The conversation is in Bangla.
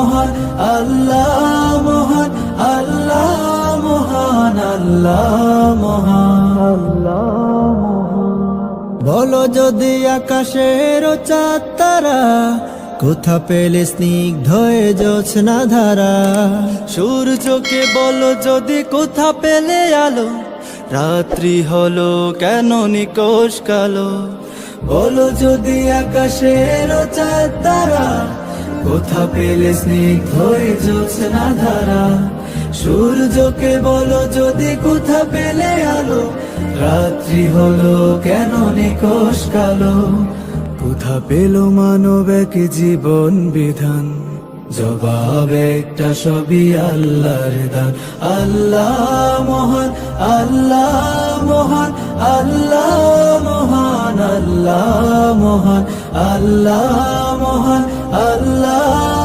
মহান, আল্লাহ মহান, আল্লাহ মহান, আল্লাহ মহান, আল্লাহ মহান। বলো যদি আকাশের চাঁদ তারা কোথা পেলে স্নিগ্ধ জোছনা ধারা, সূর্যকে বলো যদি কোথা পেলে আলো, রাত্রি হলো কেন নিকোষ কালো। বলো যদি আকাশের চাঁদ তারা কোথা পেলে স্নিগ্ধ জোছনা ধারা, সূর্যকে বলো যদি কোথা পেলে আলো, রাত্রি হলো কেন নিকোষ কালো। কোথা পেল মানব এক জীবন বিধান, জবাব একটা সবই আল্লাহর দান। আল্লাহ মহান, আল্লাহ মহান, আল্লাহ মহান, আল্লাহ মহান, আল্লাহ মহান, আল্লাহ